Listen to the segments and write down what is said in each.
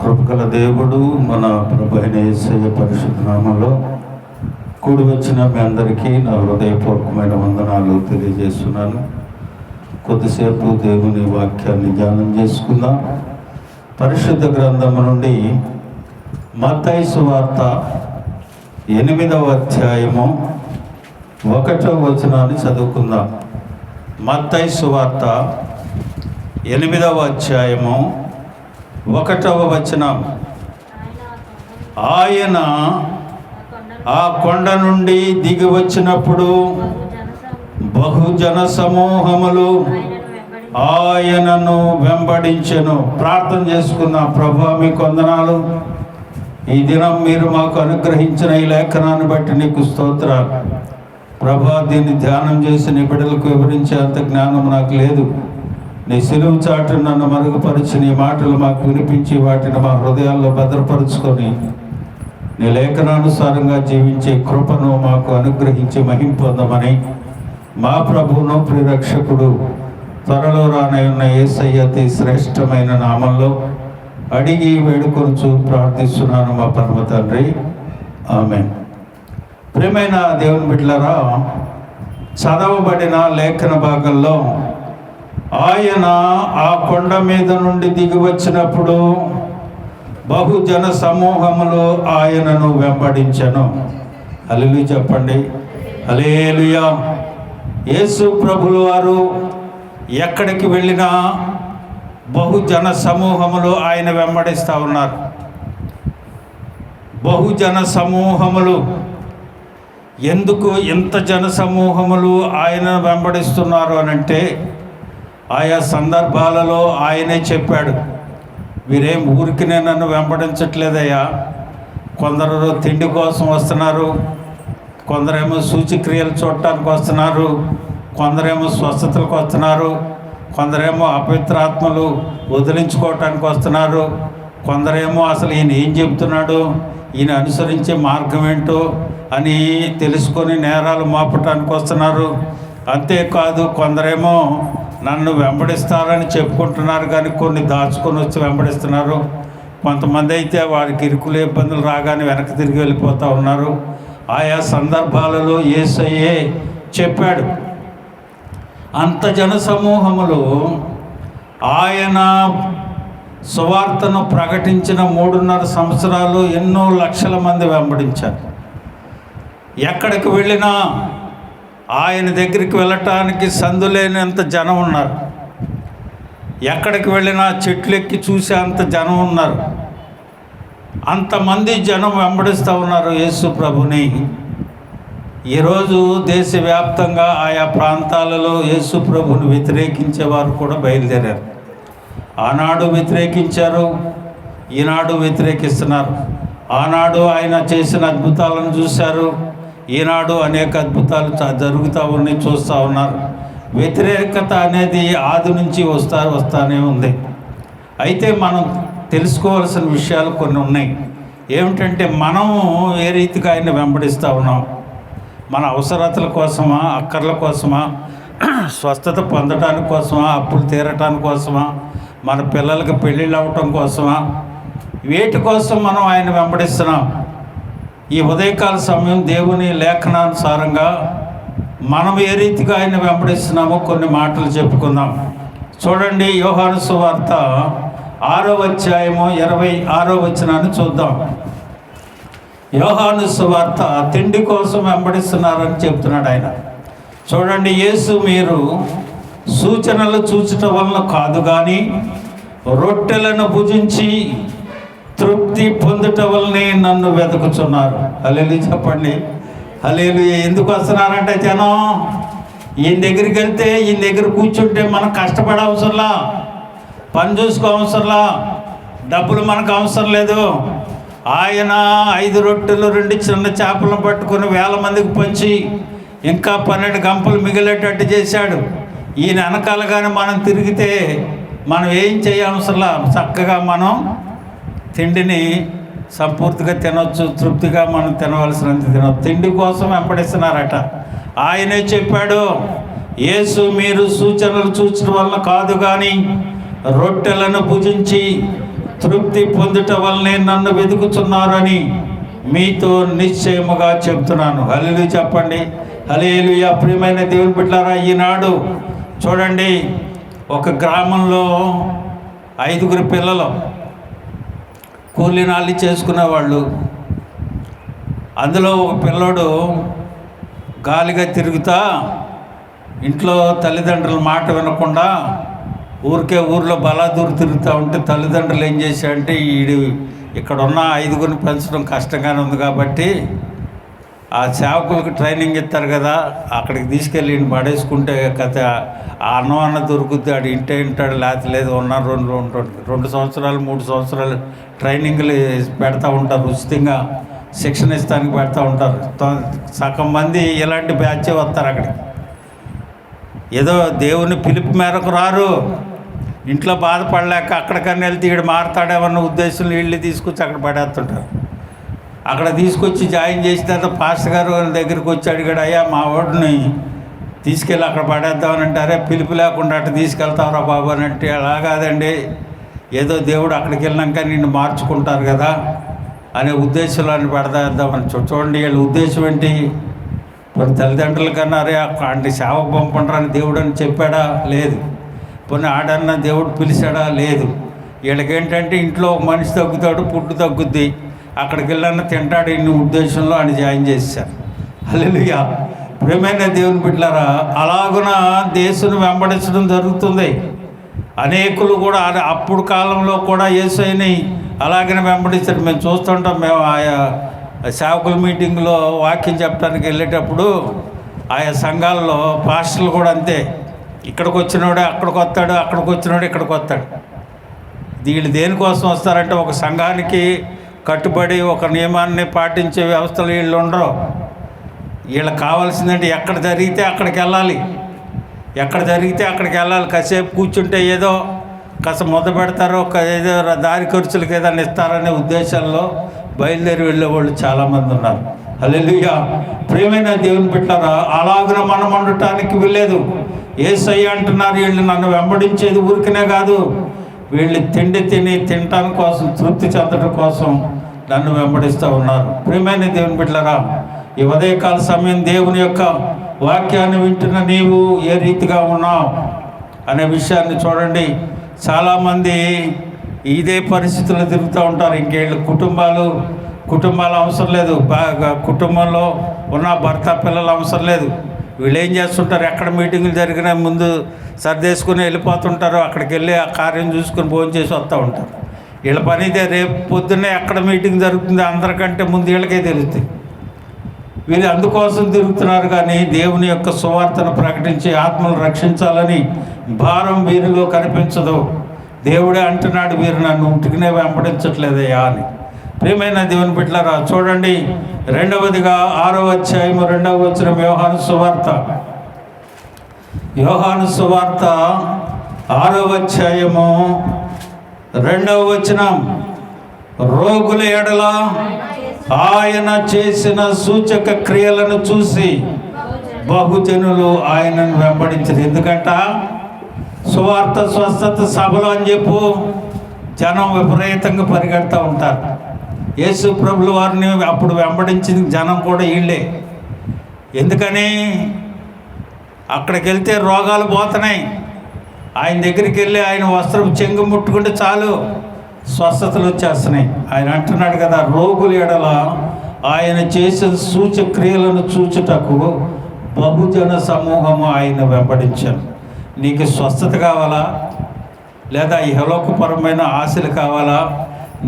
కృపగల దేవుడు మన ప్రభు అయిన యేసయ్య పరిశుద్ధ నామములో కూడి వచ్చిన మీ అందరికీ నా హృదయపూర్వకమైన వందనాలు తెలియజేస్తున్నాను. కొద్దిసేపు దేవుని వాక్యాన్ని ధ్యానం చేసుకుందాం. పరిశుద్ధ గ్రంథము నుండి మత్తయి సువార్త 8వ అధ్యాయము 1వ వచనాన్ని చదువుకుందాం. మత్తయి సువార్త 8వ అధ్యాయము 1వ వచనం. ఆయన ఆ కొండ నుండి దిగి వచ్చినప్పుడు బహుజన సమూహములు ఆయనను వెంబడించెను. ప్రార్థన చేసుకుందాం. ప్రభువా, మీకు వందనాలు. ఈ దినం మీరు మాకు అనుగ్రహించిన ఈ లేఖనాన్ని బట్టి నీకు స్తోత్రాలు. ప్రభువా, దీన్ని ధ్యానం చేసి నీ బిడ్డలకు వివరించే అంత జ్ఞానం నాకు లేదు. నీ సిలువు చాటు నన్ను మరుగుపరిచి నీ మాటలు మాకు వినిపించి వాటిని మా హృదయాల్లో భద్రపరుచుకొని నీ లేఖనానుసారంగా జీవించే కృపను మాకు అనుగ్రహించి మహిమ పొందమని మా ప్రభువును ప్రియరక్షకుడు త్వరలో రానయున్న యేసయ్య అతి శ్రేష్టమైన నామంలో అడిగి వేడుకొనుచు ప్రార్థిస్తున్నాను మా పరమ తండ్రి, ఆమేన్. ప్రియమైన దేవుని బిడ్డలారా, చదవబడిన లేఖన భాగంలో ఆయన ఆ కొండ మీద నుండి దిగి వచ్చినప్పుడు బహుజన సమూహములు ఆయనను వెంబడించెను. హల్లెలూయా చెప్పండి. హల్లెలూయా. యేసు ప్రభులు వారు ఎక్కడికి వెళ్ళినా బహుజన సమూహములు ఆయన వెంబడిస్తూ ఉన్నారు. బహుజన సమూహములు. ఎందుకు ఇంత జన సమూహములు ఆయన వెంబడిస్తున్నారు అనంటే, ఆయా సందర్భాలలో ఆయనే చెప్పాడు, వీరేం ఊరికినే నన్ను వెంబడించట్లేదయ్యా. కొందరు తిండి కోసం వస్తున్నారు, కొందరేమో సూచక్రియలు చూడటానికి వస్తున్నారు, కొందరేమో స్వస్థతలకు వస్తున్నారు, కొందరేమో అపవిత్రాత్మలు వదిలించుకోవటానికి వస్తున్నారు, కొందరేమో అసలు ఈయన ఏం చెబుతున్నాడు, ఈయన అనుసరించే మార్గం ఏంటో అని తెలుసుకొని నేరాలు మోపటానికి వస్తున్నారు. అంతేకాదు, కొందరేమో నన్ను వెంబడిస్తారని చెప్పుకుంటున్నారు కానీ కొన్ని దాచుకొని వచ్చి వెంబడిస్తున్నారు. కొంతమంది అయితే వారికి ఇరుకులు ఇబ్బందులు రాగానే వెనక్కి తిరిగి వెళ్ళిపోతూ ఉన్నారు. ఆయా సందర్భాలలో యేసయ్యే చెప్పాడు. అంత జన సమూహములు ఆయన సువార్తను ప్రకటించిన 3.5 సంవత్సరాలు ఎన్నో లక్షల మంది వెంబడించారు. ఎక్కడికి వెళ్ళినా ఆయన దగ్గరికి వెళ్ళటానికి సందులేనంత జనం ఉన్నారు. ఎక్కడికి వెళ్ళినా చెట్లు ఎక్కి చూసే అంత జనం ఉన్నారు. అంతమంది జనం వెంబడిస్తూ ఉన్నారు యేసు ప్రభుని. ఈరోజు దేశవ్యాప్తంగా ఆయా ప్రాంతాలలో యేసు ప్రభుని వ్యతిరేకించేవారు కూడా బయలుదేరారు. ఆనాడు వ్యతిరేకించారు, ఈనాడు వ్యతిరేకిస్తున్నారు. ఆనాడు ఆయన చేసిన అద్భుతాలను చూశారు, ఈనాడు అనేక అద్భుతాలు జరుగుతూ ఉన్నాయి, చూస్తూ ఉన్నారు. వ్యతిరేకత అనేది ఆది నుంచి వస్తానే ఉంది. అయితే మనం తెలుసుకోవాల్సిన విషయాలు కొన్ని ఉన్నాయి. ఏమిటంటే, మనము ఏ రీతిగా ఆయన వెంబడిస్తూ ఉన్నాం. మన అవసరతల కోసమా, అక్కర్ల కోసమా, స్వస్థత పొందటానికి కోసమా, అప్పులు తీరటానికి కోసమా, మన పిల్లలకి పెళ్ళిళ్ళు అవ్వటం కోసమా, వేటి కోసం మనం ఆయన వెంబడిస్తున్నాం? ఈ ఉదయకాల సమయం దేవుని లేఖనానుసారంగా మనం ఏ రీతిగా ఆయన వెంబడిస్తున్నామో కొన్ని మాటలు చెప్పుకుందాం. చూడండి, యోహాను సువార్త 6వ అధ్యాయము 26వ వచనాన్ని చూద్దాం. యోహాను సువార్త తిండి కోసం వెంబడిస్తున్నారని చెప్తున్నాడు ఆయన. చూడండి, యేసు మీరు సూచనలు చూచటం వలన కాదు కానీ రొట్టెలను భుజించి తృప్తి పొందటం వల్లనే నన్ను వెతుకుతున్నారు. హల్లెలూయా చెప్పండి. హల్లెలూయా. ఎందుకు వస్తున్నారంటే, జనం ఈయన దగ్గరికి వెళ్తే, ఈయన దగ్గర కూర్చుంటే మనం కష్టపడే అవసరంలా, పని చూసుకో అవసరంలా, డబ్బులు మనకు అవసరం లేదు. ఆయన 5 రొట్టెలు 2 చిన్న చేపలను పట్టుకొని 1000 మందికి పంచి ఇంకా 12 గంపలు మిగిలేటట్టు చేశాడు. ఈయన వెనకాలగానే మనం తిరిగితే మనం ఏం చేయవసరంలా, చక్కగా మనం తిండిని సంపూర్తిగా తినొచ్చు, తృప్తిగా మనం తినవలసినంత తినొచ్చు. తిండి కోసం వెంబడిస్తున్నారట. ఆయనే చెప్పాడు, యేసు మీరు సూచనలు చూచడం వల్ల కాదు కానీ రొట్టెలను భుజించి తృప్తి పొందుట వల్లనే నన్ను వెతుకుతున్నారని మీతో నిశ్చయముగా చెప్తున్నాను. హల్లెలూయా చెప్పండి. హల్లెలూయా. ప్రియమైన దేవుని బిడ్డలారా, ఈనాడు చూడండి, ఒక గ్రామంలో 5 పిల్లలు కూలీనాలి చేసుకునేవాళ్ళు. అందులో ఒక పిల్లోడు గాలిగా తిరుగుతా ఇంట్లో తల్లిదండ్రుల మాట వినకుండా ఊరిలో బలాదూరు తిరుగుతూ ఉంటే తల్లిదండ్రులు ఏం చేశారంటే, ఇక్కడ ఉన్న 5 పెంచడం కష్టంగానే ఉంది కాబట్టి ఆ సేవకులకు ట్రైనింగ్ ఇస్తారు కదా, అక్కడికి తీసుకెళ్ళి పడేసుకుంటే కథ ఆ అన్న దొరుకుద్ది, ఆడు ఇంటే ఉంటాడు, లేకపోతే లేదు. ఉన్న 2 సంవత్సరాలు 3 సంవత్సరాలు ట్రైనింగ్లు పెడతా ఉంటారు, ఉచితంగా శిక్షణ ఇస్తానికి పెడతా ఉంటారు. సగం మంది ఇలాంటి బ్యాచే వస్తారు అక్కడికి. ఏదో దేవుని పిలుపు మేరకు రారు, ఇంట్లో బాధపడలేక అక్కడికన్నా వెళ్తే ఈడు మారుతాడేమన్న ఉద్దేశంలో వీళ్ళు తీసుకొచ్చి అక్కడ పడేస్తుంటారు. అక్కడ తీసుకొచ్చి జాయిన్ చేసిన తర్వాత పాస్టర్ గారు దగ్గరికి వచ్చి అడిగాడు, అయ్యా మా వాడిని తీసుకెళ్ళి అక్కడ పడేద్దామని అంటే, అరే పిలుపు లేకుండా అట్లా తీసుకెళ్తావురా బాబు అని అంటే, అలా కాదండి, ఏదో దేవుడు అక్కడికి వెళ్ళాక నిన్ను మార్చుకుంటారు కదా అనే ఉద్దేశంలో అని పెడదామని. చూడండి వీళ్ళ ఉద్దేశం ఏంటి? మరి తల్లిదండ్రుల కన్నా అరే అంటే సేవకు పంపండి దేవుడు అని చెప్పాడా? లేదు. పోనీ ఆడన్నా దేవుడు పిలిచాడా? లేదు. వీళ్ళకేంటంటే ఇంట్లో ఒక మనిషి తగ్గుతాడు, పుట్టు తగ్గుద్ది, అక్కడికి వెళ్ళన్నా తింటాడు, ఇన్ని ఉద్దేశంలో అని జాయిన్ చేశారు. హల్లెలూయా. ప్రియమైన దేవుని బిడ్డలారా, అలాగున దేశం వెంబడించడం జరుగుతుంది. అనేకులు కూడా అప్పుడు కాలంలో కూడా యేసయ్యని అలాగనే వెంబడిస్తారు. మేము చూస్తుంటాం. మేము ఆయా సేవకుల మీటింగ్లో వాక్యం చెప్పడానికి వెళ్ళేటప్పుడు ఆయా సంఘాల్లో పాస్టర్లు కూడా అంతే, ఇక్కడికి వచ్చినోడే అక్కడికి వస్తాడు, అక్కడికి వచ్చినోడు ఇక్కడికి వస్తాడు. వీళ్ళు దేనికోసం వస్తారంటే, ఒక సంఘానికి కట్టుబడి ఒక నియమాన్ని పాటించే వ్యవస్థలు వీళ్ళు ఉండరు. వీళ్ళకి కావాల్సిందంటే ఎక్కడ జరిగితే అక్కడికి వెళ్ళాలి, ఎక్కడ జరిగితే అక్కడికి వెళ్ళాలి. కాసేపు కూర్చుంటే ఏదో కాస్త మొద పెడతారో, ఏదో దారి ఖర్చులకు ఏదైనా ఇస్తారనే ఉద్దేశాల్లో బయలుదేరి వెళ్ళేవాళ్ళు చాలామంది ఉన్నారు. హల్లెలూయా. ప్రియమైన దేవుని బిడ్డలారా, అలాగున మనం ఉండటానికి వీల్లేదు. యేసయ్య అంటున్నారు, వీళ్ళు నన్ను వెంబడించేది ఊరికనే కాదు, వీళ్ళు తినటం కోసం, తృప్తి చెందడం కోసం నన్ను వెంబడిస్తూ ఉన్నారు. ప్రియమైన దేవుని బిడ్డలారా, ఈ ఉదయకాల సమయం దేవుని యొక్క వాక్యాన్ని వింటున్న నీవు ఏ రీతిగా ఉన్నావు అనే విషయాన్ని చూడండి. చాలామంది ఇదే పరిస్థితుల్లో తిరుగుతూ ఉంటారు. ఇంకేళ్ళు కుటుంబాలు అవసరం లేదు, బాగా కుటుంబంలో ఉన్న భర్త పిల్లలు అవసరం లేదు. వీళ్ళు ఏం చేస్తుంటారు, ఎక్కడ మీటింగులు జరిగినా ముందు సర్దేసుకుని వెళ్ళిపోతుంటారు. అక్కడికి వెళ్ళి ఆ కార్యం చూసుకుని భోజనం చేసి వస్తూ ఉంటారు. వీళ్ళ పని ఇదే. రేపు పొద్దున్నే ఎక్కడ మీటింగ్ జరుగుతుంది అందరికంటే ముందు వీళ్ళకే తెలుస్తుంది. వీళ్ళు అందుకోసం తిరుగుతున్నారు. కానీ దేవుని యొక్క సువార్తను ప్రకటించి ఆత్మను రక్షించాలని భారం వీరిలో కనిపించదు. దేవుడే అంటున్నాడు, వీరు నన్ను ఉట్టుకునే వెంబడించట్లేదయ్యా అని. ప్రియమైన దేవుని బిడ్డలారా, చూడండి, 2వదిగా 6వ అధ్యాయం 2వ వచనం, యోహాను సువార్త 6వ అధ్యాయము 2వ వచనం, రోగుల ఎడల ఆయన చేసిన సూచక క్రియలను చూసి బహుజనులు ఆయనను వెంబడించారు. ఎందుకంట సువార్త స్వస్థత సభలు అని చెప్పు జనం విపరీతంగా పరిగెడుతూ ఉంటారు. యేసు ప్రభుల వారిని అప్పుడు వెంబడించిన జనం కూడా వీళ్ళే. ఎందుకని? అక్కడికి వెళ్తే రోగాలు పోతున్నాయి. ఆయన దగ్గరికి వెళ్ళి ఆయన వస్త్రం చెంగు ముట్టుకుంటే చాలు స్వస్థతలు వచ్చేస్తున్నాయి. ఆయన అంటున్నాడు కదా, రోగుల ఎడల ఆయన చేసిన సూచక్రియలను చూచుటకు బహుజన సమూహము ఆయన వెంబడించారు. నీకు స్వస్థత కావాలా, లేదా ఇహలోకపరమైన ఆశలు కావాలా,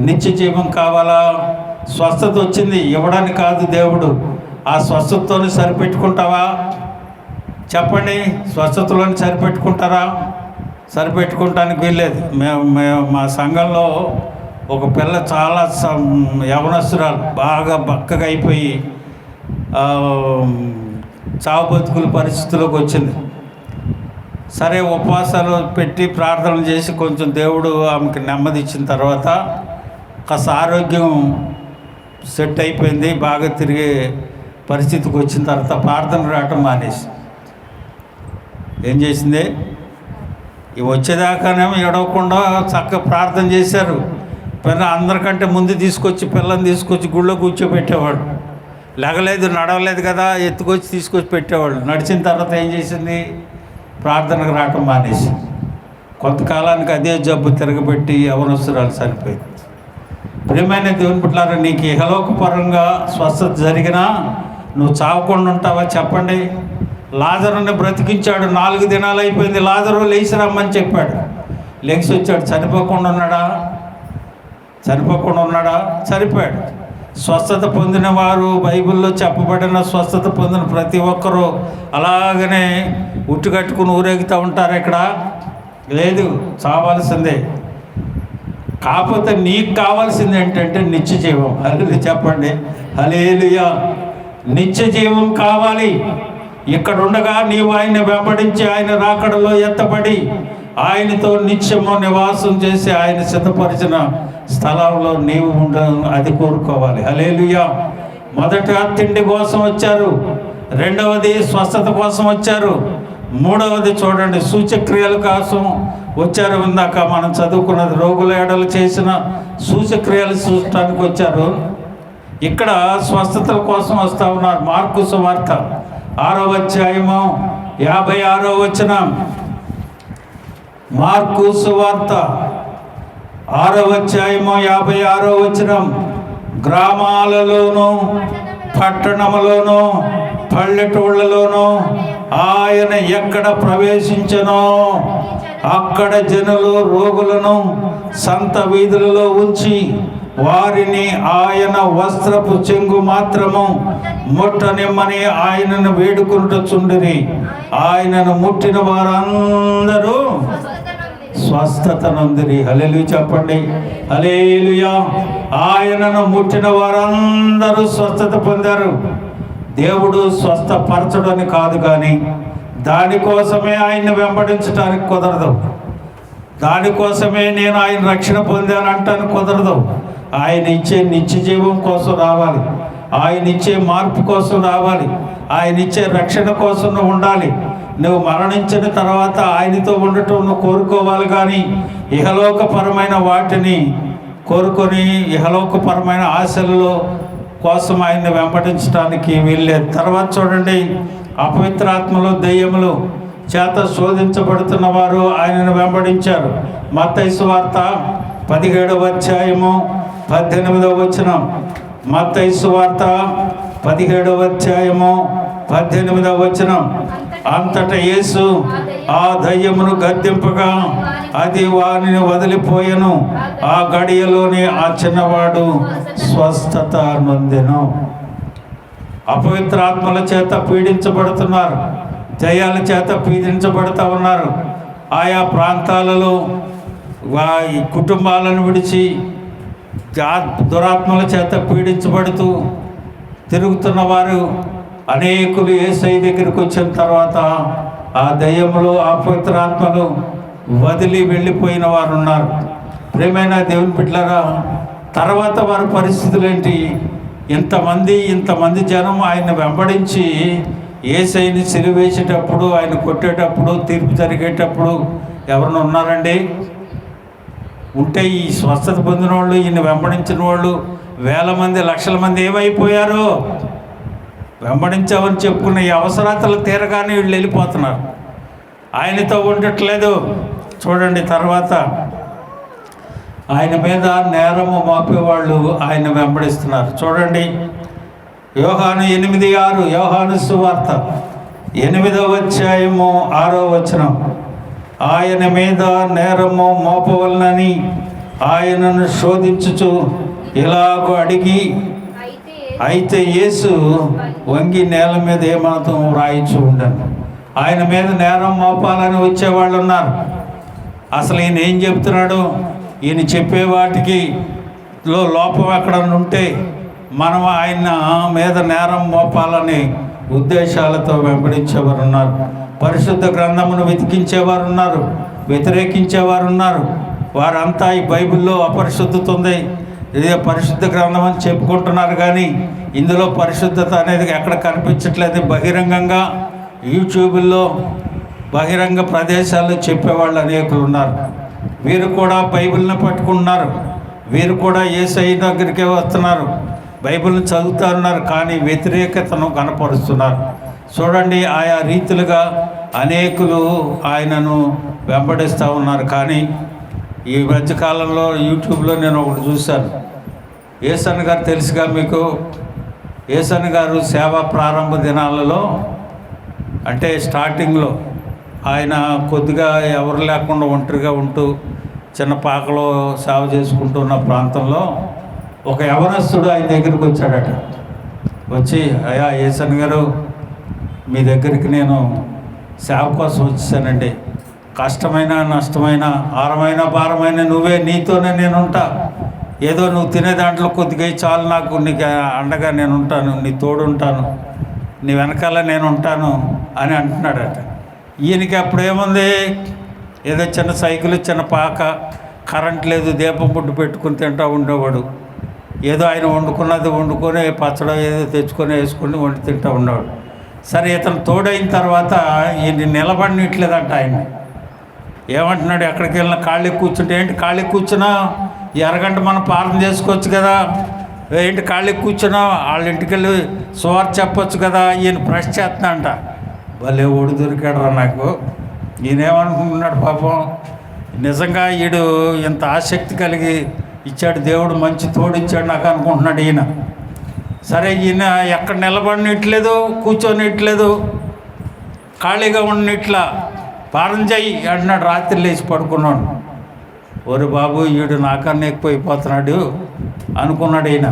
నిత్య జీవం కావాలా? స్వస్థత వచ్చింది ఇవ్వడానికి కాదు దేవుడు. ఆ స్వస్థతతోనే సరిపెట్టుకుంటావా? చెప్పండి, స్వస్థతలోని సరిపెట్టుకుంటారా? సరిపెట్టుకోవటానికి వీల్లేదు. మేము మా సంఘంలో ఒక పిల్ల చాలా యవనస్తురాలు, బాగా బక్కగా అయిపోయి చావు బతుకుల పరిస్థితుల్లోకి వచ్చింది. సరే, ఉపవాసాలు పెట్టి ప్రార్థనలు చేసి కొంచెం దేవుడు ఆమెకి నెమ్మది ఇచ్చిన తర్వాత కాస్త ఆరోగ్యం సెట్ అయిపోయింది. బాగా తిరిగే పరిస్థితికి వచ్చిన తర్వాత ప్రార్థన రావటం మానేసి ఏం చేసింది, ఇవి వచ్చేదాకానేమో ఎడవకుండా చక్కగా ప్రార్థన చేశారు. అందరికంటే ముందు తీసుకొచ్చి పిల్లని తీసుకొచ్చి గుళ్ళో కూర్చోబెట్టేవాడు. లెగలేదు, నడవలేదు కదా, ఎత్తుకొచ్చి తీసుకొచ్చి పెట్టేవాళ్ళు. నడిచిన తర్వాత ఏం చేసింది? ప్రార్థనకు రావటం మానేసి కొంతకాలానికి అదే జబ్బు తిరగబెట్టి యవనస్తురాలు చనిపోయింది. ప్రియమైన దేవుని బిడ్డలారా, నీకు ఇహలోకపరంగా స్వస్థత జరిగినా నువ్వు చావకుండా ఉంటావా చెప్పండి? లాజరుని బ్రతికించాడు. 4 దినాలు అయిపోయింది. లాజరు లేచి రమ్మని చెప్పాడు. లేచి వచ్చాడు. చనిపోకుండా ఉన్నాడా? చనిపోయాడు. స్వస్థత పొందిన వారు, బైబిల్లో చెప్పబడిన స్వస్థత పొందిన ప్రతి ఒక్కరూ అలాగనే ఉట్టుకట్టుకుని ఊరేగుతూ ఉంటారు. ఇక్కడ లేదు, చావాల్సిందే. కాకపోతే నీకు కావాల్సింది ఏంటంటే నిత్య జీవం. హల్లెలూయా చెప్పండి, హల్లెలూయా. నిత్య జీవం కావాలి. ఇక్కడ ఉండగా నీవు ఆయన వెంబడించి ఆయన రాకడలో ఎత్తబడి ఆయనతో నిత్యము నివాసం చేసి ఆయన సిద్ధపరిచిన స్థలంలో నీవు అది కోరుకోవాలి. హల్లెలూయా. మొదట తిండి కోసం వచ్చారు, రెండవది స్వస్థత కోసం వచ్చారు, మూడవది చూడండి సూచక్రియల కోసం వచ్చారు. ఇందాక మనం చదువుకున్నది రోగుల ఎడలు చేసిన సూచక్రియలు చూడటానికి వచ్చారు. ఇక్కడ స్వస్థతల కోసం వస్తూ ఉన్నారు. మార్కు సువార్త 6వ అధ్యాయము 56వ వచనం. మార్కు సువార్త 6వ అధ్యాయము 56వ వచనం. గ్రామాలలోనూ పట్టణములోనూ పల్లెటూళ్ళలోనూ ఆయన ఎక్కడ ప్రవేశించనో అక్కడ జనులు రోగులను సంత వీధులలో ఉంచి వారిని ఆయన వస్త్రపు చెంగు మాత్రము ముట్టనిమ్మని ఆయనను వేడుకుంటుచుండిరి. ఆయనను ముట్టిన వారందరూ స్వస్థత నొందిరి. హల్లెలూయా చెప్పండి, హల్లెలూయా. ఆయనను ముట్టిన వారందరూ స్వస్థత పొందారు. దేవుడు స్వస్థపరచడని కాదు, కానీ దానికోసమే ఆయన్ని వెంబడించడానికి కుదరదు. దానికోసమే నేను ఆయన రక్షణ పొందాను అంటాను కుదరదు. ఆయన ఇచ్చే నిత్య జీవం కోసం రావాలి, ఆయన ఇచ్చే మార్పు కోసం రావాలి, ఆయన ఇచ్చే రక్షణ కోసం నువ్వు ఉండాలి. నువ్వు మరణించిన తర్వాత ఆయనతో ఉండటం నువ్వు కోరుకోవాలి, కానీ ఇహలోకపరమైన వాటిని కోరుకొని ఇహలోకపరమైన ఆశలలో కోసం ఆయన్ని వెంబడించడానికి వీల్లేదు. తర్వాత చూడండి, అపవిత్రాత్మలు దెయ్యములు చేత శోధించబడుతున్న వారు ఆయనను వెంబడించారు. మత్తయి సువార్త 17వ అధ్యాయము 18వ వచనం. మత్తయి సువార్త 17వ అధ్యాయము 18వ వచనం. అంతటా యేసు ఆ దయ్యమును గద్దింపగా అది వారిని వదిలిపోయెను. ఆ గడియలోనే ఆ చిన్నవాడు స్వస్థత నొందెను. అపవిత్రాత్మల చేత పీడించబడుతున్నారు, దయ్యాల చేత పీడించబడుతూ ఉన్నారు. ఆయా ప్రాంతాలలో కుటుంబాలను విడిచి దురాత్మల చేత పీడించబడుతూ తిరుగుతున్న వారు అనేకులు యేసయ్య దగ్గరికి వచ్చిన తర్వాత ఆ దయ్యములు, అపవిత్రాత్మలు వదిలి వెళ్ళిపోయిన వారు ఉన్నారు. ప్రియమైన దేవుని బిడ్డలారా, తర్వాత వారి పరిస్థితులు ఏంటి? ఇంతమంది జనం ఆయన వెంబడించి యేసయ్యని సిలువేసేటప్పుడు, ఆయన కొట్టేటప్పుడు, తీర్పు జరిగేటప్పుడు ఎవరైనా ఉన్నారండి? ఉంటే ఈ స్వస్థత పొందిన వాళ్ళు, ఈయన వెంబడించిన వాళ్ళు వేల మంది, లక్షల మంది ఏమైపోయారో? వెంబడించామని చెప్పుకున్న ఈ అవసరాతలు తీరగానే వీళ్ళు వెళ్ళిపోతున్నారు, ఆయనతో ఉండట్లేదు. చూడండి, తర్వాత ఆయన మీద నేరము మోపేవాళ్ళు ఆయన వెంబడిస్తున్నారు. చూడండి, యోహాను 8:6, యోహాను సువార్త 8వ అధ్యాయము 6వ వచనం. ఆయన మీద నేరము మోపవలనని ఆయనను శోధించుచు ఇలాగూ అడిగి, అయితే యేసు వంగి నేల మీద ఏమాత్రం రాయిచు ఉండను. ఆయన మీద నేరం మోపాలని వచ్చేవాళ్ళు ఉన్నారు. అసలు ఈయన ఏం చెప్తున్నాడు? ఈయన చెప్పే వాటికి లోపం ఎక్కడన్నా ఉంటే మనం ఆయన మీద నేరం మోపాలని ఉద్దేశాలతో వెంబడించేవారు ఉన్నారు. పరిశుద్ధ గ్రంథమును వెతికించేవారు ఉన్నారు, వ్యతిరేకించేవారు ఉన్నారు. వారంతా ఈ బైబిల్లో అపరిశుద్ధత ఉంది, ఇదే పరిశుద్ధ గ్రంథం అని చెప్పుకుంటున్నారు, కానీ ఇందులో పరిశుద్ధత అనేది ఎక్కడ కనిపించట్లేదు. బహిరంగంగా యూట్యూబ్లో బహిరంగ ప్రదేశాల్లో చెప్పేవాళ్ళు అనేకులు ఉన్నారు. వీరు కూడా బైబిల్ని పట్టుకుంటున్నారు, వీరు కూడా యేసయ్య దగ్గరికే వస్తున్నారు, బైబిల్ని చదువుతూ ఉన్నారు, కానీ వ్యతిరేకతను కనపరుస్తున్నారు. చూడండి, ఆయా రీతులుగా అనేకులు ఆయనను వెంబడిస్తూ ఉన్నారు. కానీ ఈ మధ్యకాలంలో యూట్యూబ్లో నేను ఒకటి చూశాను. యేసన్న గారు తెలుసుగా మీకు. యేసన్న గారు సేవా ప్రారంభ దినాలలో, అంటే స్టార్టింగ్లో ఆయన కొద్దిగా ఎవరు లేకుండా ఒంటరిగా ఉంటూ చిన్న పాకలో సేవ చేసుకుంటూ ఉన్న ప్రాంతంలో ఒక యవనస్తుడు ఆయన దగ్గరికి వచ్చాడట. వచ్చి, అయ్యా యేసన్న గారు, మీ దగ్గరికి నేను సేవ కోసం వచ్చేసానండి. కష్టమైన నష్టమైన ఆరమైన భారమైన నువ్వే, నీతోనే నేను ఉంటా. ఏదో నువ్వు తినే దాంట్లో కొద్దిగా చాలు, నాకు నీకు అండగా నేను ఉంటాను, నీ తోడు ఉంటాను, నీ వెనకాల నేను ఉంటాను అని అంటున్నాడట. ఈయనకి అప్పుడు ఏముంది, ఏదో చిన్న సైకిల్, చిన్న పాక, కరెంట్ లేదు, దీపం బుడ్డు పెట్టుకుని తింటూ ఉండేవాడు. ఏదో ఆయన వండుకున్నది వండుకొని పచ్చడి ఏదో తెచ్చుకొని వేసుకొని వండి తింటూ ఉండేవాడు. సరే, ఇతను తోడైన తర్వాత ఈయన నిలబడినట్లేదంట. ఆయన ఏమంటున్నాడు, ఎక్కడికి వెళ్ళినా ఖాళీ కూర్చుంటే, ఏంటి ఖాళీ కూర్చున్నా, ఈ అరగంట మనం పాలన చేసుకోవచ్చు కదా, ఏంటి ఖాళీ కూర్చున్నా, వాళ్ళ ఇంటికి వెళ్ళి సువార్త చెప్పొచ్చు కదా, ఈయన ప్రెస్ చేస్తున్నాడంట. భలే ఒడి దొరికాడురా నాకు. ఈయనేమనుకుంటున్నాడు పాపం, నిజంగా వీడు ఇంత ఆసక్తి కలిగి ఇచ్చాడు దేవుడు, మంచి తోడు ఇచ్చాడు నాకు అనుకుంటున్నాడు ఈయన. సరే, ఈయన ఎక్కడ నిలబడినట్లేదు, కూర్చొనిట్లేదు, ఖాళీగా ఉన్నట్లా, పాలన చెయ్యి అంటున్నాడు. రాత్రి లేచి పడుకున్నాడు. ఒరే బాబు, వీడు నాకన్నా ఎక్కువైపోతున్నాడు అనుకున్నాడు ఈయన.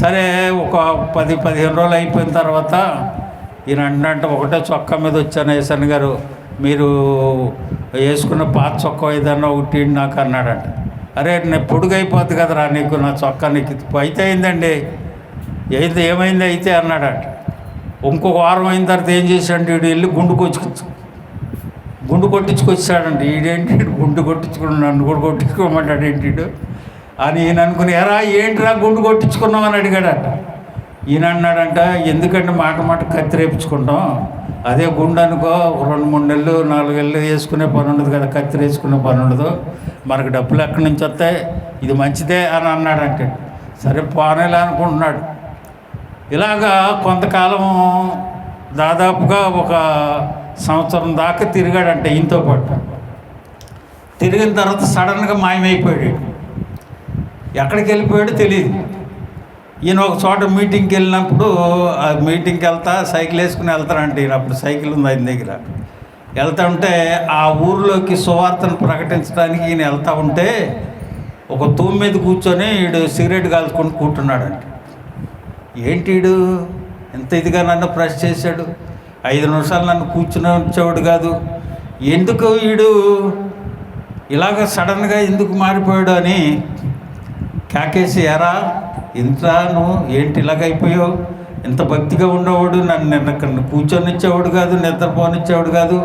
సరే, ఒక 10-15 రోజులు అయిపోయిన తర్వాత ఈయన అంటే ఒకటే చొక్కా మీద వచ్చాను యేసన్న గారు, మీరు వేసుకున్న పాత చొక్కా ఏదన్నా ఒకటి నాకు అన్నాడంట. అరే, నేను పొడుగైపోద్ది కదరా నీకు, నా చొక్కా నీకు అయితే అయిందండి, ఏమైంది అయితే అన్నాడట. ఇంకొక వారం అయిన తర్వాత ఏం చేశాడు, వీడు వెళ్ళి గుండు కొట్టించుకొచ్చాడండి. ఈడేంటి గుండు కొట్టించుకున్నాడు, నన్ను కూడా కొట్టించుకోమంటాడు ఏంటి అని ఈయన అనుకుని, ఎరా ఏంటిరా గుండు కొట్టించుకున్నావు అని అడిగాడట. ఈయన అన్నాడంట, ఎందుకంటే మాట కత్తిరేపించుకుంటాం, అదే గుండు అనుకో 2-3 నెలలు 4 నెలలు వేసుకునే పని ఉండదు కదా, కత్తిరి వేసుకునే పని ఉండదు, మనకు డబ్బులు ఎక్కడి నుంచి వస్తాయి, ఇది మంచిదే అని అన్నాడంటే. సరే పోనేలా అనుకుంటున్నాడు. ఇలాగా కొంతకాలం, దాదాపుగా 1 సంవత్సరం దాకా తిరిగాడంటే ఈయనతో పాటు. తిరిగిన తర్వాత సడన్గా మాయమైపోయాడు. ఎక్కడికి వెళ్ళిపోయాడో తెలియదు. ఈయన ఒక చోట మీటింగ్కి వెళ్ళినప్పుడు, ఆ మీటింగ్కి వెళ్తా సైకిల్ వేసుకుని వెళ్తారంటే, ఈయన అప్పుడు సైకిల్ ఉంది ఆయన దగ్గర. వెళ్తూ ఉంటే ఆ ఊరిలోకి సువార్తను ప్రకటించడానికి ఈయన వెళ్తూ ఉంటే ఒక తూము మీద కూర్చొని వీడు సిగరెట్ కాల్చుకొని కూర్చున్నాడంట. ఏంటి వీడు ఎంత ఇదిగా నన్ను ప్రెస్ చేశాడు, 5 నిమిషాలు నన్ను కూర్చుని వచ్చేవాడు కాదు, ఎందుకు వీడు ఇలాగ సడన్గా ఎందుకు మారిపోయాడు అని కాకేసి, ఎరా ఇంట్రా నువ్వు ఏంటి ఇలాగైపోయావు, ఇంత భక్తిగా ఉండేవాడు, నన్ను కూర్చొనిచ్చేవాడు కాదు, నిద్రపోనిచ్చేవాడు కాదు,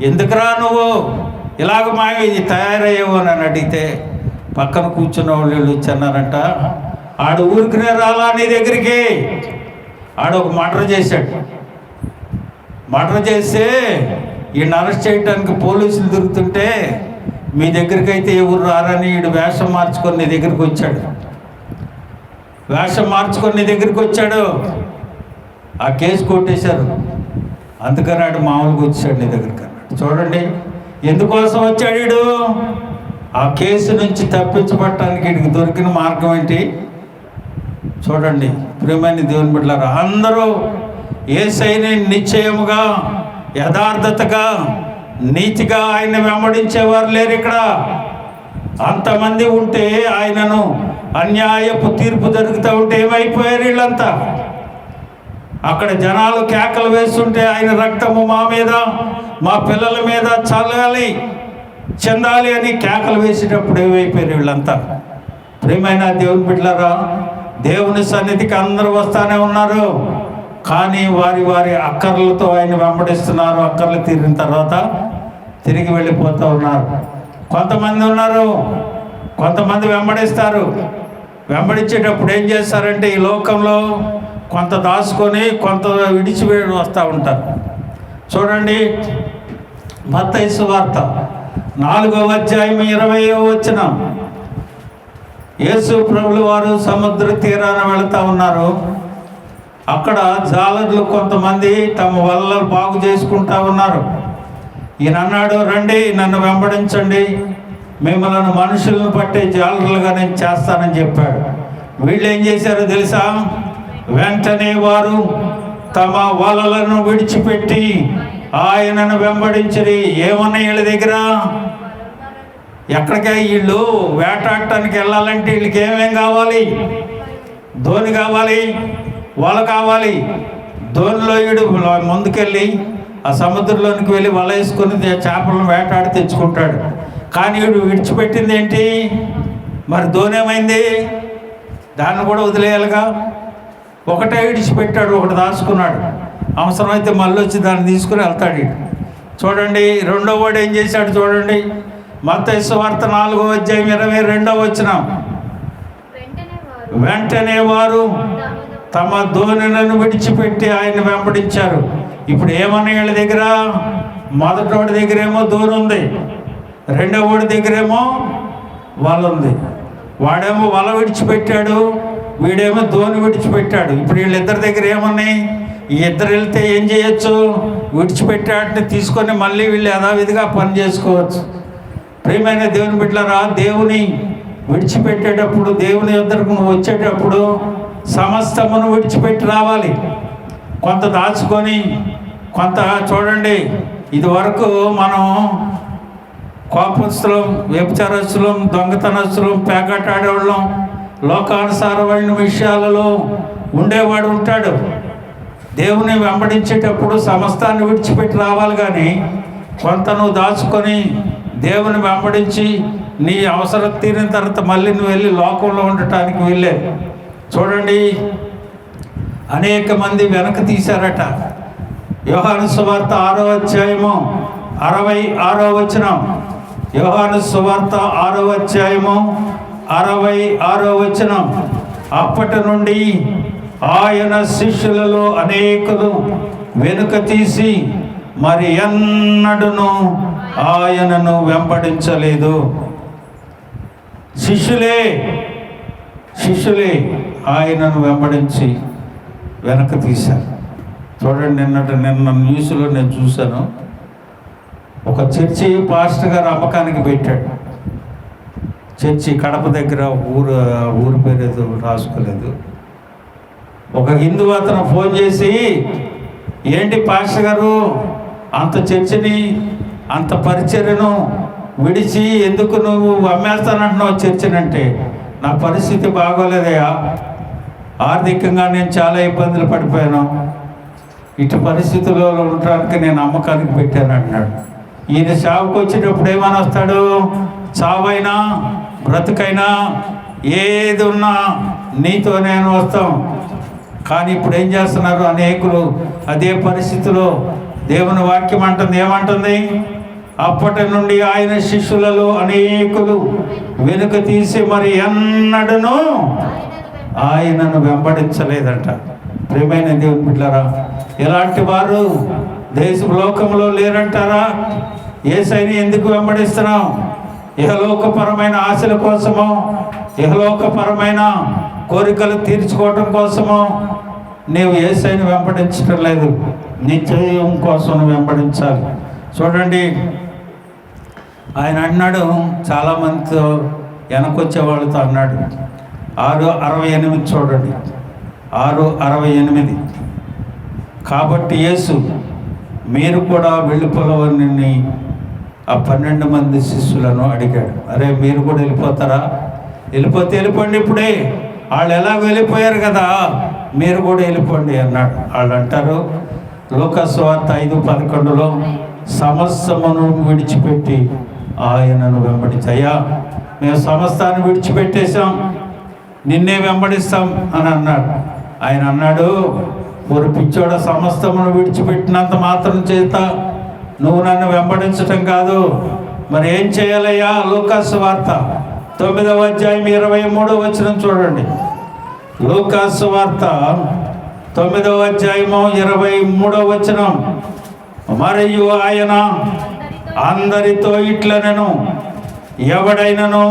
ఎందుకురా నువ్వు ఇలాగ తయారయ్యావు అని అడిగితే పక్కన కూర్చున్న వాళ్ళు వచ్చన్నారంట, ఆడు ఊరికినే రాలా నీ దగ్గరికి, ఆడు ఒక మర్డర్ చేశాడు. మర్డర్ చేస్తే ఈయన అరెస్ట్ చేయడానికి పోలీసులు దొరుకుతుంటే మీ దగ్గరికి అయితే ఎవరు రారని వీడు వేషం మార్చుకొని నీ దగ్గరికి వచ్చాడు. వేషం మార్చుకొని నీ దగ్గరికి వచ్చాడు, ఆ కేసు కొట్టేశారు, అందుకని ఆడు మామూలుగా వచ్చాడు నీ దగ్గరికి అన్నాడు. చూడండి, ఎందుకోసం వచ్చాడు వీడు, ఆ కేసు నుంచి తప్పించబడటానికి వీడికి దొరికిన మార్గం ఏంటి చూడండి. ప్రియమైన దేవుని బిడ్డలారా, అందరూ యేసయ్యని నిశ్చయముగా, యథార్థతగా, నీతిగా ఆయన వెంబడించేవారు లేరు ఇక్కడ. అంతమంది ఉంటే ఆయనను అన్యాయపు తీర్పు జరుగుతూ ఉంటే ఏమైపోయారు వీళ్ళంతా. అక్కడ జనాలు కేకలు వేస్తుంటే ఆయన రక్తము మా మీద, మా పిల్లల మీద చెందాలి అని కేకలు వేసేటప్పుడు ఏమైపోయారు వీళ్ళంతా. ప్రియమైన దేవుని బిడ్డలారా, దేవుని సన్నిధికి అందరూ వస్తానే ఉన్నారు, కానీ వారి వారి అక్కర్లతో ఆయన వెంబడిస్తున్నారు. అక్కర్లు తీరిన తర్వాత తిరిగి వెళ్ళిపోతూ ఉన్నారు. కొంతమంది ఉన్నారు, కొంతమంది వెంబడిస్తారు. వెంబడించేటప్పుడు ఏం చేస్తారంటే ఈ లోకంలో కొంత దాచుకొని కొంత విడిచిపెట్టి వస్తూ ఉంటారు. చూడండి, మత్తయి సువార్త 4వ అధ్యాయం 20వ వచనం. యేసు ప్రభులు వారు సముద్ర తీరాన వెళుతూ ఉన్నారు. అక్కడ జాలర్లు కొంతమంది తమ వలలు బాగు చేసుకుంటా ఉన్నారు. ఈయన అన్నాడు, రండి నన్ను వెంబడించండి, మిమ్మల్ని మనుషులను పట్టే జాలరులుగా నేను చేస్తానని చెప్పాడు. వీళ్ళు ఏం చేశారో తెలుసా? వెంటనే వారు తమ వలలను విడిచిపెట్టి ఆయనను వెంబడించి. ఏమన్నా వీళ్ళ దగ్గర ఎక్కడికే వీళ్ళు వేటాడటానికి వెళ్ళాలంటే వీళ్ళకి ఏమేం కావాలి? ధోని కావాలి, వల కావాలి. ధోనిలో వీడు ముందుకెళ్ళి ఆ సముద్రంలోనికి వెళ్ళి వల వేసుకొని చేపలను వేటాడి తెచ్చుకుంటాడు. కానీ వీడు విడిచిపెట్టింది ఏంటి? మరి ధోని ఏమైంది? దాన్ని కూడా వదిలేయాలిగా. ఒకటే విడిచిపెట్టాడు, ఒకటి దాచుకున్నాడు. అవసరమైతే మళ్ళీ వచ్చి దాన్ని తీసుకుని వెళ్తాడు. చూడండి, రెండో వాడు ఏం చేశాడు చూడండి. మత్తయి సువార్త 4వ అధ్యాయం 22వ వచనం. వెంటనే వారు తమ ధోనిలను విడిచిపెట్టి ఆయన వెంబడించారు. ఇప్పుడు ఏమన్నా వీళ్ళ దగ్గర? మొదటోడి దగ్గరేమో ధోని ఉంది, రెండో వాడి దగ్గరేమో వల ఉంది. వాడేమో వల విడిచిపెట్టాడు, వీడేమో ధోని విడిచిపెట్టాడు. ఇప్పుడు వీళ్ళిద్దరి దగ్గర ఏమున్నాయి? ఈ ఇద్దరు వెళ్తే ఏం చేయొచ్చు? విడిచిపెట్టాడిని తీసుకొని మళ్ళీ వీళ్ళు యథావిధిగా పని చేసుకోవచ్చు. ప్రియమైన దేవుని బిడ్డలారా, దేవుని విడిచిపెట్టేటప్పుడు, దేవుని యొద్దకు నువ్వు వచ్చేటప్పుడు సమస్తమును విడిచిపెట్టి రావాలి. కొంత దాచుకొని కొంత చూడండి. ఇది వరకు మనం కోపస్తులం, వ్యభిచారస్తులం, దొంగతనస్తులం, పేకాటాడేవాళ్ళం, లోకానుసారమైన విషయాలలో ఉండేవాడు ఉంటాడు. దేవుని వెంబడించేటప్పుడు సమస్తాన్ని విడిచిపెట్టి రావాలి. కానీ కొంత నువ్వు దాచుకొని దేవుని వెంబడించి నీ అవసరం తీరిన తర్వాత మళ్ళీ నువ్వు వెళ్ళి లోకంలో ఉండటానికి వెళ్ళేది. చూడండి, అనేక మంది వెనక తీశారట. యోహాను సువార్త 6వ అధ్యాయము 66వ వచనం. యోహాను సువార్త 6వ అధ్యాయము 66వ వచనం. అప్పటి నుండి ఆయన శిష్యులలో అనేకులు వెనుక తీసి మరి ఎన్నడూను ఆయనను వెంబడించలేదు. శిష్యులే ఆయనను వెంబడించి వెనక తీశారు. చూడండి, నిన్న న్యూస్లో నేను చూశాను. ఒక చర్చి పాస్టర్ గారు అమ్మకానికి పెట్టాడు. చర్చి కడప దగ్గర, ఊరు పేరు ఏదో రాసుకోలేదు. ఒక హిందూ అతను ఫోన్ చేసి, ఏంటి పాస్టర్ గారు అంత చర్చిని, అంత పరిచర్యను విడిచి ఎందుకు నువ్వు అమ్మేస్తానంటున్నావు చర్చిని? అంటే నా పరిస్థితి బాగోలేదయ్యా, ఆర్థికంగా నేను చాలా ఇబ్బందులు పడిపోయాను, ఇటు పరిస్థితుల్లో ఉండడానికి నేను అమ్మకానికి పెట్టాను అన్నాడు. ఈయన చావుకు వచ్చేటప్పుడు ఏమని వస్తాడు? చావైనా బ్రతుకైనా ఏది ఉన్నా నీతో నేను వస్తాం. కానీ ఇప్పుడు ఏం చేస్తున్నారు అనేకులు? అదే పరిస్థితిలో దేవుని వాక్యం అంటుంది, ఏమంటుంది? అప్పటి నుండి ఆయన శిష్యులలో అనేకులు వెనుక తీసి మరి ఎన్నడూను ఆయనను వెంబడించలేదంట. ప్రియమైన దేవుని బిడ్డలారా, ఎలాంటి వారు లోకంలో లేరంటారా? యేసయ్యని ఎందుకు వెంబడిస్తున్నాం? ఇహలోకపరమైన ఆశల కోసమో, ఇహలోకపరమైన కోరికలు తీర్చుకోవటం కోసమో నీవు యేసయ్యని వెంబడించటం లేదు. నిత్యం కోసం వెంబడించాలి. చూడండి, ఆయన అన్నాడు, చాలామందితో వెనకొచ్చే వాళ్ళతో అన్నాడు. 6:68 చూడండి, 6:68. కాబట్టి యేసు, మీరు కూడా వెళ్ళిపోవాలని ఆ 12 మంది శిష్యులను అడిగాడు. అరే, మీరు కూడా వెళ్ళిపోతారా? వెళ్ళిపోతే వెళ్ళిపోండి, ఇప్పుడే. వాళ్ళు ఎలా వెళ్ళిపోయారు కదా, మీరు కూడా వెళ్ళిపోండి అన్నాడు. వాళ్ళు అంటారు లూకాసు సువార్త 5:11లో, సమస్తమును విడిచిపెట్టి ఆయనను వెంబడించయ్యా, మేము సమస్తాన్ని విడిచిపెట్టేశాం, నిన్నే వెంబడిస్తాం అని అన్నాడు. ఆయన అన్నాడు, ఒక పిచ్చోడ, సమస్తమును విడిచిపెట్టినంత మాత్రం చేత నువ్వు నన్ను వెంబడించటం కాదు, మరి ఏం చేయాలయ్యా? లూకాసు వార్త 9వ అధ్యాయం 23వ వచనం చూడండి. లూకాసు వార్త 9వ అధ్యాయము 23వ వచనం. మరియు ఆయన అందరితో ఇట్లనెను, ఎవడైనను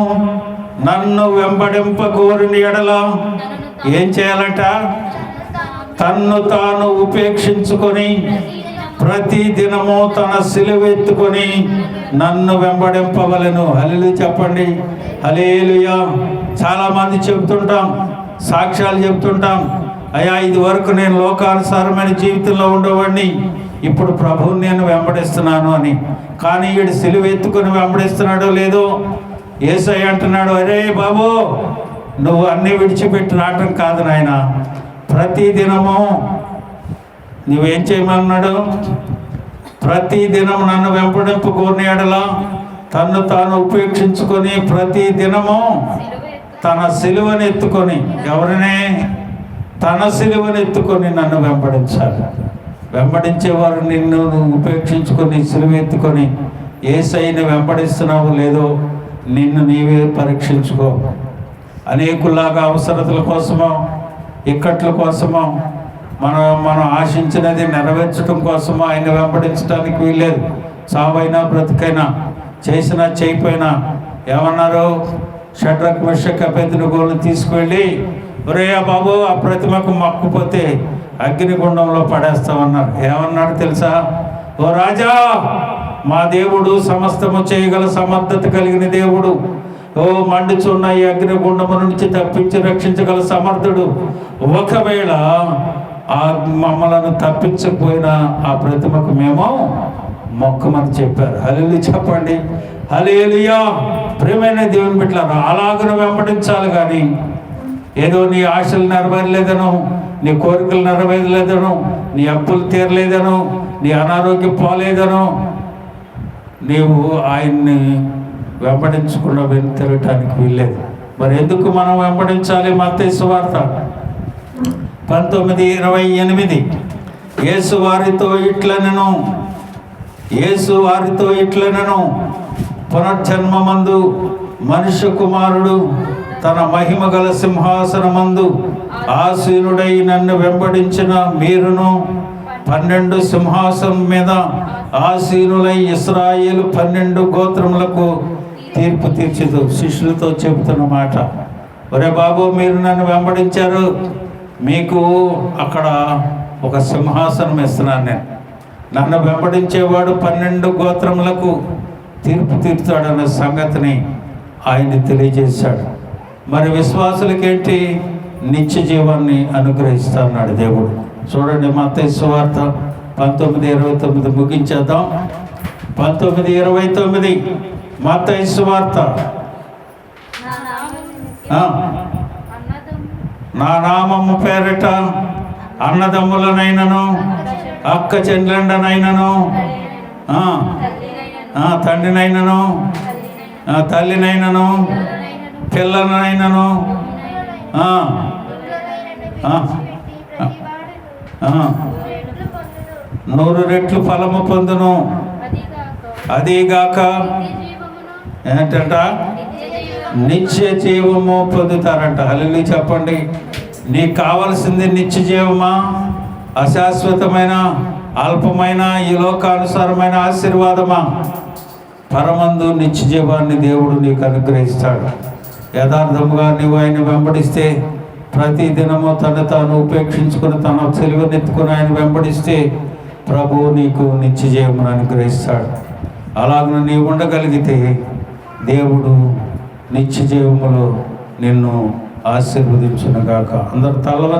నన్ను వెంబడింపగోరిన ఎడల ఏం చేయాలట? తన్ను తాను ఉపేక్షించుకొని ప్రతి దినము తన సిలువ ఎత్తుకొని నన్ను వెంబడింపవలెను. హల్లెలూయా చెప్పండి. హల్లెలూయా. చాలామంది చెప్తుంటాం, సాక్ష్యాలు చెప్తుంటాం, అయ్యా ఇది వరకు నేను లోకానుసారమైన జీవితంలో ఉండేవాడిని, ఇప్పుడు ప్రభువుని నేను వెంబడిస్తున్నాను అని. కానీ వీడు సిలువ ఎత్తుకొని వెంబడిస్తున్నాడో లేదో యేసయ్య అంటున్నాడు, అరే బాబు నువ్వు అన్నీ విడిచిపెట్టి రావటం కాదు నాయన, ప్రతి దినము నువ్వేం చేయమన్నాడు? ప్రతి దినం నన్ను వెంబడింపగోరిన ఎడల తన్ను తాను ఉపేక్షించుకొని ప్రతి దినము తన సిలువను ఎత్తుకొని, ఎవరినే? తన సిలువను ఎత్తుకొని నన్ను వెంబడించాలి. వెంబడించేవారు నిన్ను ఉపేక్షించుకొని సిలువ ఎత్తుకొని యేసయ్యని వెంబడిస్తున్నావు లేదో నిన్ను నీవే పరీక్షించుకో. అనేకులాగా అవసరతల కోసమో ఇక్కట్ల కోసమో మనం ఆశించినది నెరవేర్చడం కోసమో ఆయన వెంబడించడానికి వీల్లేదు. చావైనా బ్రతికైనా, చేసినా చేయపోయినా ఏమన్నారు? షడ్రక్ మెషక్ అబేద్నెగోలను తీసుకువెళ్ళి, ఒరే బాబు ఆ ప్రతిమకు మొక్కుపోతే అగ్నిగుండంలో పడేస్తామన్నారు. ఏమన్నాడు తెలుసా? ఓ రాజా, మా దేవుడు సమస్తము చేయగల సమర్థత కలిగిన దేవుడు, ఓ మండుచున్న ఈ అగ్నిగుండము నుంచి తప్పించి రక్షించగల సమర్థుడు. ఒకవేళ ఆ మమ్మలను తప్పించకపోయినా ఆ ప్రతిమకు మేము మొక్కమని చెప్పారు. హల్లెలూయా చెప్పండి. హల్లెలూయా. ప్రియమైన దేవుని బిడ్డలారా, అలాగను వెంబడించాలి. కానీ ఏదో నీ ఆశలు నెరవేరలేదనో, నీ కోరికలు నెరవేరలేదనో, నీ అప్పులు తీరలేదనో, నీ అనారోగ్యం పోలేదనో నీవు ఆయన్ని వెంబడించకుండా వెళ్ళి తిరగటానికి వీల్లేదు. మరి ఎందుకు మనం వెంబడించాలి? మత్తయి సువార్త 19:28 యేసు వారితో ఇట్లనెను, పునర్జన్మమందు మనుష్య కుమారుడు తన మహిమ గల సింహాసనమందు ఆసీనుడై నన్ను వెంబడించిన మీరును 12 సింహాసనం మీద ఆసీనులై ఇశ్రాయేలు 12 గోత్రములకు తీర్పు తీర్చదు. శిష్యులతో చెబుతున్న మాట, ఒరే బాబు మీరు నన్ను వెంబడించారు, మీకు అక్కడ ఒక సింహాసనం ఇస్తున్నాను నేను. నన్ను వెంబడించేవాడు 12 గోత్రములకు తీర్పు తీర్చాడన్న సంగతిని ఆయన తెలియజేశాడు. మరి విశ్వాసులకేంటి? నిత్య జీవాన్ని అనుగ్రహిస్తాడు దేవుడు. చూడండి మత్తయి సువార్త 19:29 ముగించేద్దాం. 19:29 మత్తయి సువార్త. నా నామము పేరిట అన్నదమ్ములనైనను అక్క చెల్లెండనైనను తండ్రినైనను తల్లినైనను పిల్లలనైనను 100 రెట్లు ఫలము పొందును. అదీగాక ఏంటంట? నిత్య జీవము పొందుతారంట. హల్లెలూయా చెప్పండి. నీకు కావలసింది నిత్య జీవమా? అశాశ్వతమైన అల్పమైన ఈ లోకానుసారమైన ఆశీర్వాదమా? పరమందు నిత్య జీవాన్ని దేవుడు నీకు అనుగ్రహిస్తాడు. యథార్థముగా నీవు ఆయన వెంబడిస్తే, ప్రతి దినము తను తాను ఉపేక్షించుకుని తన సిలువనెత్తుకుని ఆయన వెంబడిస్తే ప్రభువు నీకు నిత్య జీవమును అనుగ్రహిస్తాడు. అలాగ నీవు ఉండగలిగితే దేవుడు నిత్య జీవములో నిన్ను ఆశీర్వదించునుగాక. అందరు తల